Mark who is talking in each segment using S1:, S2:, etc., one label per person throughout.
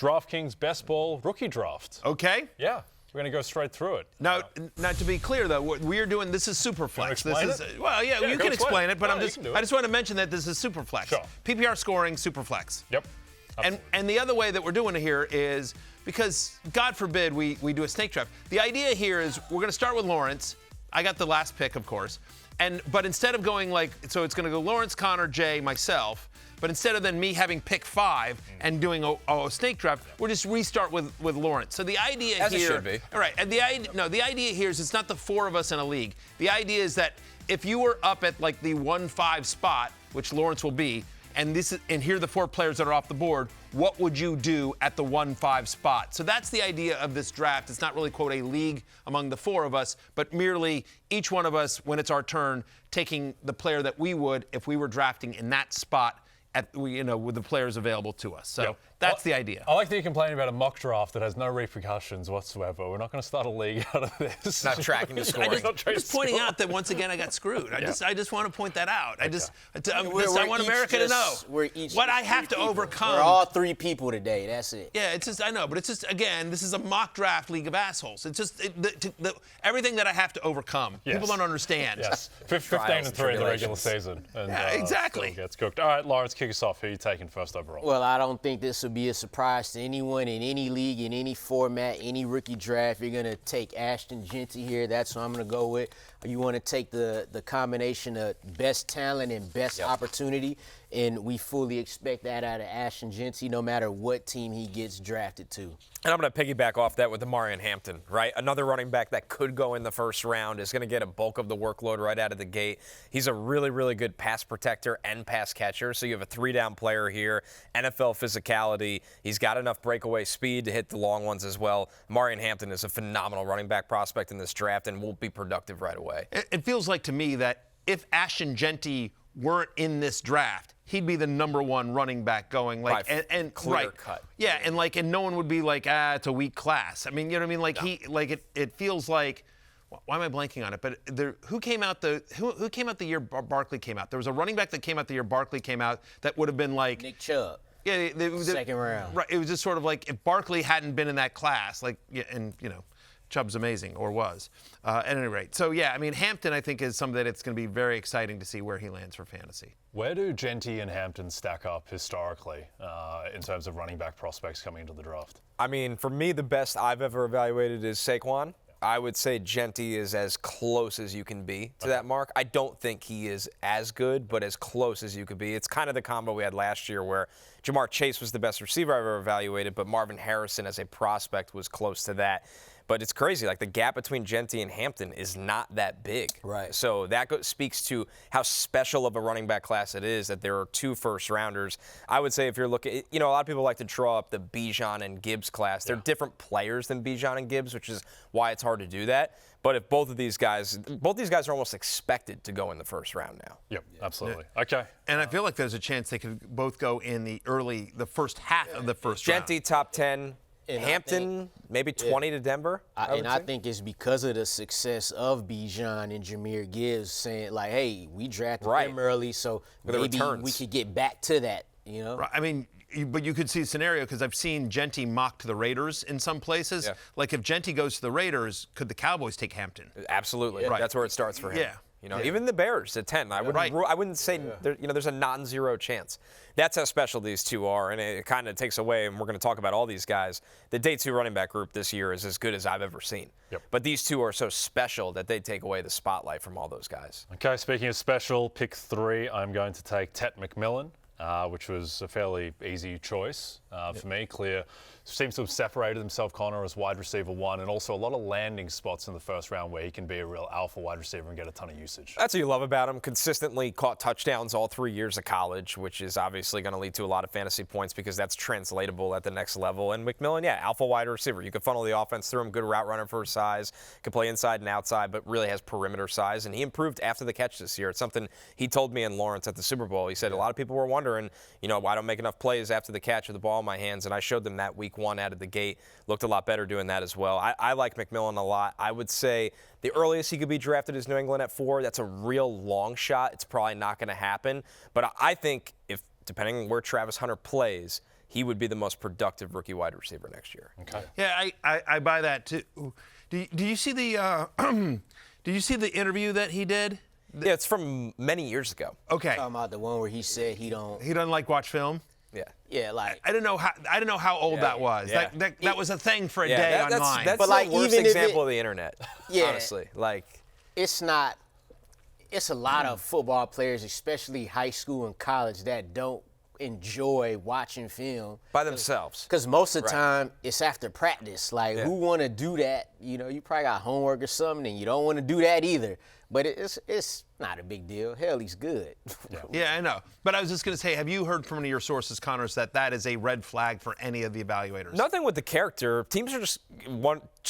S1: DraftKings Best Ball Rookie Draft.
S2: Okay.
S1: Yeah. We're going to go straight through it.
S2: Now, to be clear, though, what we're doing, this is Superflex.
S1: This is
S2: well, yeah, you can explain it, but I just want to mention that this is Superflex.
S1: Sure.
S2: PPR scoring, Superflex.
S1: Yep.
S2: And the other way that we're doing it here is because, God forbid, we do a snake draft. The idea here is we're going to start with Lawrence. I got the last pick, of course. But instead of going so it's going to go Lawrence, Connor, Jay, myself. But instead of then me having pick 5 and doing a snake draft, we'll just restart with Lawrence. So the idea
S3: As
S2: here,
S3: it should be.
S2: All right. And the idea here is it's not the 4 of us in a league. The idea is that if you were up at like the 1-5 spot, which Lawrence will be, and here are the 4 players that are off the board, what would you do at the 1-5 spot? So that's the idea of this draft. It's not really, quote, a league among the 4 of us, but merely each one of us, when it's our turn, taking the player that we would if we were drafting in that spot with the players available to us. So that's the idea.
S1: I like that you're complaining about a mock draft that has no repercussions whatsoever. We're not going to start a league out of this.
S3: Not tracking the scoring.
S2: I'm just pointing out that once again I got screwed. I just want to point that out.
S1: Okay.
S2: I want America to know what I have to overcome.
S4: We're all 3 people today. That's it.
S2: Yeah, it's just I know, but it's just again, this is a mock draft league of assholes. It's just everything that I have to overcome.
S1: Yes.
S2: People don't understand.
S1: Yes, 15-3 in the regular season. And,
S2: yeah, exactly.
S1: Still gets cooked. All right, Lawrence, kick us off. Who are you taking first overall?
S4: Well, I don't think this will be a surprise to anyone in any league, in any format, any rookie draft. You're going to take Ashton, Jeanty here. That's what I'm going to go with. You want to take the combination of best talent and best opportunity, and we fully expect that out of Ashton, Jeanty, no matter what team he gets drafted to.
S3: And I'm going to piggyback off that with Omarion Hampton, right? Another running back that could go in the first round is going to get a bulk of the workload right out of the gate. He's a really, really good pass protector and pass catcher, so you have a 3-down player here, NFL physicality. He's got enough breakaway speed to hit the long ones as well. Omarion Hampton is a phenomenal running back prospect in this draft and will be productive right away.
S2: It feels like to me that if Ashton, Jeanty weren't in this draft, he'd be the number 1 running back going. Like and
S3: clear cut.
S2: Yeah, and no one would be like, it's a weak class. I mean, you know what I mean? Like it feels like. Why am I blanking on it? But who came out the year Barkley came out? There was a running back that came out the year Barkley came out that would have been like
S4: Nick Chubb.
S2: Yeah,
S4: second round.
S2: Right. It was just sort of like if Barkley hadn't been in that class, Chubb's amazing, or was, at any rate. So, yeah, I mean, Hampton, I think, is something that it's going to be very exciting to see where he lands for fantasy.
S1: Where do Jeanty and Hampton stack up historically in terms of running back prospects coming into the draft?
S3: I mean, for me, the best I've ever evaluated is Saquon. I would say Jeanty is as close as you can be to that mark. I don't think he is as good, but as close as you could be. It's kind of the combo we had last year where Jamar Chase was the best receiver I've ever evaluated, but Marvin Harrison as a prospect was close to that. But it's crazy. Like, the gap between Jeanty and Hampton is not that big.
S4: Right.
S3: So that speaks to how special of a running back class it is that there are 2 first-rounders. I would say if you're looking, a lot of people like to draw up the Bijan and Gibbs class. They're different players than Bijan and Gibbs, which is why it's hard to do that. But if both these guys are almost expected to go in the first round now.
S1: Yep, absolutely. Okay.
S2: And I feel like there's a chance they could both go in the first half of the first round.
S3: Jeanty, top 10. And Hampton, maybe 20 to Denver.
S4: I think it's because of the success of Bijan and Jahmyr Gibbs saying, like, hey, we drafted them early, so maybe we could get back to that, Right.
S2: I mean, but you could see a scenario, because I've seen Jeanty mocked to the Raiders in some places. Yeah. Like, if Jeanty goes to the Raiders, could the Cowboys take Hampton?
S3: Absolutely. Right. That's where it starts for him.
S2: Yeah.
S3: Even the Bears at 10. I wouldn't say there's a non-zero chance. That's how special these 2 are, and it kind of takes away, and we're going to talk about all these guys. The day 2 running back group this year is as good as I've ever seen. Yep. But these 2 are so special that they take away the spotlight from all those guys.
S1: Okay, speaking of special, pick 3, I'm going to take Tet McMillan, which was a fairly easy choice for me. Clear. Seems to have separated himself, Connor, as wide receiver 1, and also a lot of landing spots in the first round where he can be a real alpha wide receiver and get a ton of usage.
S3: That's what you love about him. Consistently caught touchdowns all 3 years of college, which is obviously going to lead to a lot of fantasy points because that's translatable at the next level. And McMillan, alpha wide receiver. You could funnel the offense through him. Good route runner for his size. Could play inside and outside, but really has perimeter size. And he improved after the catch this year. It's something he told me in Lawrence at the Super Bowl. He said a lot of people were wondering, I don't make enough plays after the catch of the ball in my hands. And I showed them that week 1 out of the gate. Looked a lot better doing that as well. I like McMillan a lot. I would say the earliest he could be drafted is New England at 4. That's a real long shot. It's probably not going to happen. But I think depending on where Travis Hunter plays, he would be the most productive rookie wide receiver next year.
S1: Okay.
S2: Yeah, I buy that too. Do you see the did you see the interview that he did?
S3: Yeah, it's from many years ago.
S2: Okay.
S4: Talking about the one where he said he don't.
S2: He doesn't like watch film.
S3: Yeah.
S4: Yeah, like.
S2: I don't know how old that was.
S3: Yeah.
S2: That was a thing for a
S3: Yeah,
S2: day
S3: that's
S2: online.
S3: That's
S4: But,
S3: the
S4: like,
S3: worst
S4: even if
S3: example of the internet.
S4: Yeah.
S3: Honestly, like.
S4: It's not. It's a lot of football players, especially high school and college, that don't enjoy watching film
S3: By themselves.
S4: because most of the
S3: Right.
S4: time it's after practice. Like,
S3: Yeah.
S4: who want to do that? You know, you probably got homework or something, and you don't want to do that either. But it's not a big deal. Hell, he's good.
S2: Yeah, I know. But I was just going to say, have you heard from any of your sources, Connors, that is a red flag for any of the evaluators?
S3: Nothing with the character. Teams are just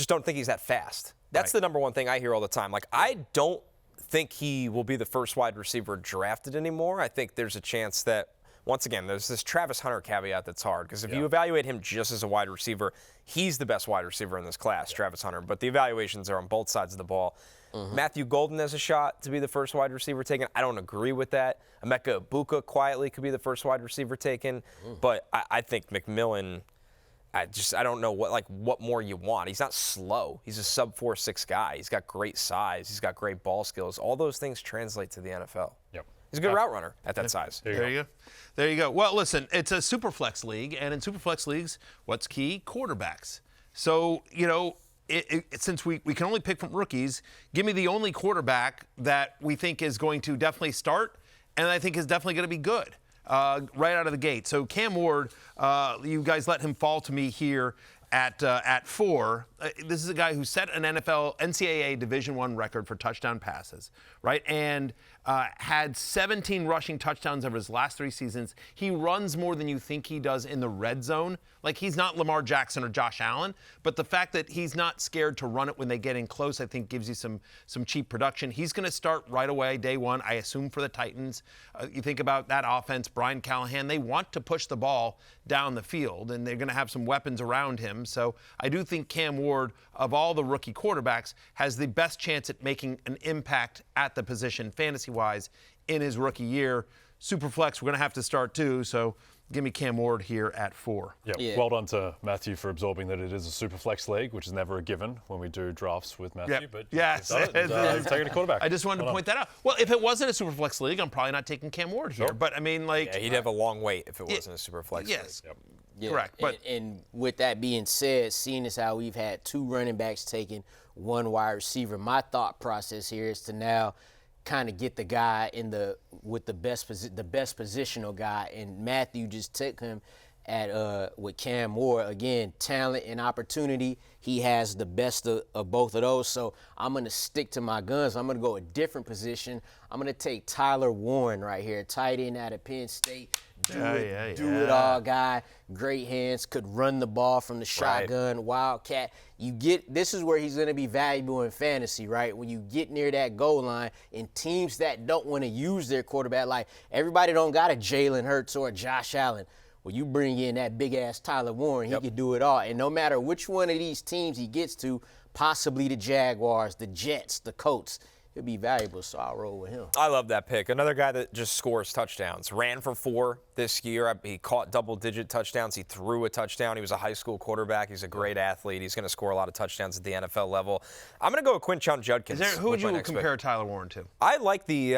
S3: don't think he's that fast. That's
S2: Right.
S3: the number one thing I hear all the time. Like, I don't think he will be the first wide receiver drafted anymore. I think there's a chance that, once again, there's this Travis Hunter caveat that's hard, because if you evaluate him just as a wide receiver, he's the best wide receiver in this class, Travis Hunter. But the evaluations are on both sides of the ball. Matthew Golden has a shot to be the first wide receiver taken. I don't agree with that. Emeka Ibuka quietly could be the first wide receiver taken. But I think McMillan, I don't know what more you want. He's not slow. He's a sub 4.6 guy. He's got great size. He's got great ball skills. All those things translate to the NFL.
S1: Yep.
S3: He's a good route runner at that size.
S2: There you go. There you go. Well, listen, it's a Superflex league, and in Superflex leagues, what's key? Quarterbacks. So, you know, since we can only pick from rookies, give me the only quarterback that we think is going to definitely start, and I think is definitely going to be good right out of the gate. So Cam Ward, you guys let him fall to me here at 4. This is a guy who set an NCAA Division I record for touchdown passes, right? And had 17 rushing touchdowns over his last 3 seasons. He runs more than you think he does in the red zone. Like, he's not Lamar Jackson or Josh Allen, but the fact that he's not scared to run it when they get in close, I think gives you some cheap production. He's going to start right away, day one, I assume, for the Titans. You think about that offense, Brian Callahan, they want to push the ball down the field, and they're going to have some weapons around him. So I do think Cam Ward, of all the rookie quarterbacks, has the best chance at making an impact at the position, fantasy-wise, in his rookie year. Superflex, we're going to have to start too, so give me Cam Ward here at 4.
S1: Yep.
S4: Yeah.
S1: Well done to Matthew for absorbing that it is a super flex league, which is never a given when we do drafts with Matthew.
S2: Yep.
S1: But
S2: Yes.
S1: you've done it, and, you've taken a quarterback.
S2: I just wanted to point that out. Well, if it wasn't a Superflex league, I'm probably not taking Cam Ward here. But I mean, like,
S3: Yeah, he'd have a long wait if it wasn't a super flex.
S2: yes,
S1: Yep.
S4: Yeah.
S2: correct. But
S4: and with that being said, seeing as how we've had 2 running backs taken, 1 wide receiver, my thought process here is to now kind of get the guy with the best positional guy, and Matthew just took him at with Cam Ward. Again, talent and opportunity. He has the best of both of those. So I'm going to stick to my guns. I'm going to go a different position. I'm going to take Tyler Warren right here, tight end out of Penn State. Do it all guy, great hands, could run the ball from the shotgun, wildcat. This is where he's going to be valuable in fantasy, right? When you get near that goal line, and teams that don't want to use their quarterback, like everybody don't got a Jalen Hurts or a Josh Allen. Well, you bring in that big-ass Tyler Warren, he can do it all. And no matter which one of these teams he gets to, possibly the Jaguars, the Jets, the Colts, he'll be valuable, so I'll roll with him.
S3: I love that pick. Another guy that just scores touchdowns. Ran for 4 this year. He caught double-digit touchdowns. He threw a touchdown. He was a high school quarterback. He's a great athlete. He's going to score a lot of touchdowns at the NFL level. I'm going to go with Quinshon Judkins.
S2: who would
S3: with my
S2: you
S3: next pick.
S2: compare Tyler Warren to?
S3: I like the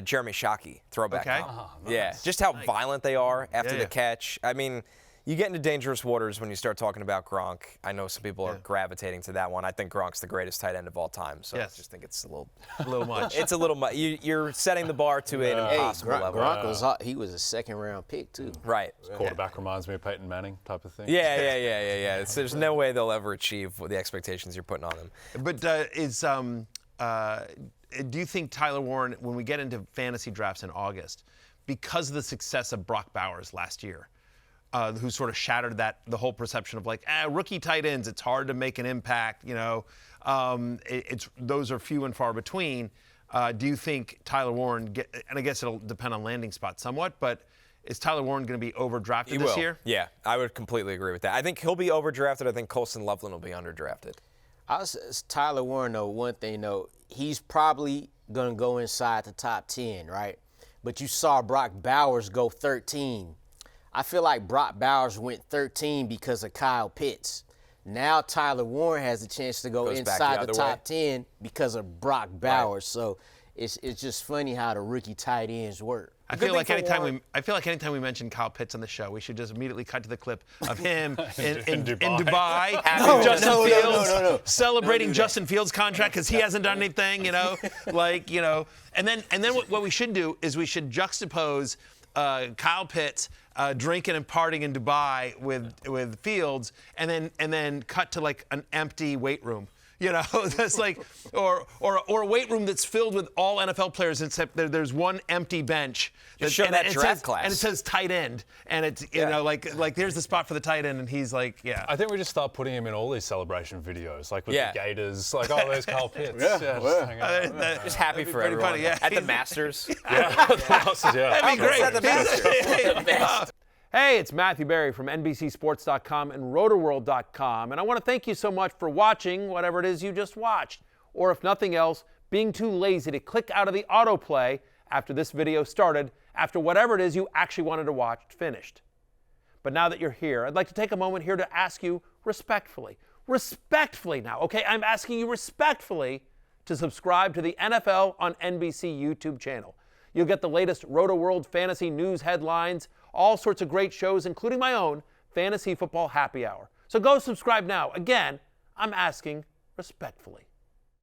S3: Jeremy Shockey throwback.
S2: Okay.
S3: Yeah, just how violent they are after
S2: Yeah,
S3: the
S2: yeah.
S3: catch. I mean, you get into dangerous waters when you start talking about Gronk. I know some people are gravitating to that one. I think Gronk's the greatest tight end of all time, so
S2: Yes.
S3: I just think it's a little
S2: much.
S3: It's a little much. You're setting the bar to an
S4: Hey,
S3: impossible level.
S4: Gronk he was a second-round pick, too.
S3: Right.
S1: Quarterback reminds me of Peyton Manning type of thing.
S3: Yeah. There's no way they'll ever achieve the expectations you're putting on them.
S2: But do you think Tyler Warren, when we get into fantasy drafts in August, because of the success of Brock Bowers last year, who sort of shattered the whole perception of like, rookie tight ends, it's hard to make an impact, you know, those are few and far between. Do you think Tyler Warren, and I guess it'll depend on landing spot somewhat, but is Tyler Warren going to be overdrafted this year?
S3: Yeah, I would completely agree with that. I think he'll be overdrafted. I think Colson Loveland will be underdrafted.
S4: Tyler Warren, though, one thing, though, he's probably going to go inside the top 10, right? But you saw Brock Bowers go 13. I feel like Brock Bowers went 13 because of Kyle Pitts. Now Tyler Warren has a chance to go
S3: Goes back
S4: inside the
S3: the
S4: top
S3: other
S4: 10 because of Brock Bowers. So it's just funny how the rookie tight ends work.
S2: I feel like anytime we mention Kyle Pitts on the show, we should just immediately cut to the clip of him in Dubai, Justin Fields celebrating Justin Fields' contract because he hasn't done anything, And then what we should do is we should juxtapose Kyle Pitts drinking and partying in Dubai with Fields, and then cut to like an empty weight room. That's like, or a weight room that's filled with all NFL players, except there's one empty bench.
S3: Show that draft class.
S2: And it says tight end, and it's like there's the spot for the tight end, and he's like, yeah.
S1: I think we just start putting him in all these celebration videos, like with the Gators, like, oh, there's Kyle Pitts.
S3: Just happy for everyone.
S2: Funny, yeah.
S3: At the Masters.
S2: That'd be great.
S3: At the Masters.
S5: Hey, it's Matthew Berry from NBCSports.com and Rotoworld.com, and I want to thank you so much for watching whatever it is you just watched, or if nothing else, being too lazy to click out of the autoplay after this video started, after whatever it is you actually wanted to watch finished. But now that you're here, I'd like to take a moment here to ask you respectfully now, okay? I'm asking you respectfully to subscribe to the NFL on NBC YouTube channel. You'll get the latest Roto-World fantasy news headlines, all sorts of great shows, including my own Fantasy Football Happy Hour. So go subscribe now. Again, I'm asking respectfully.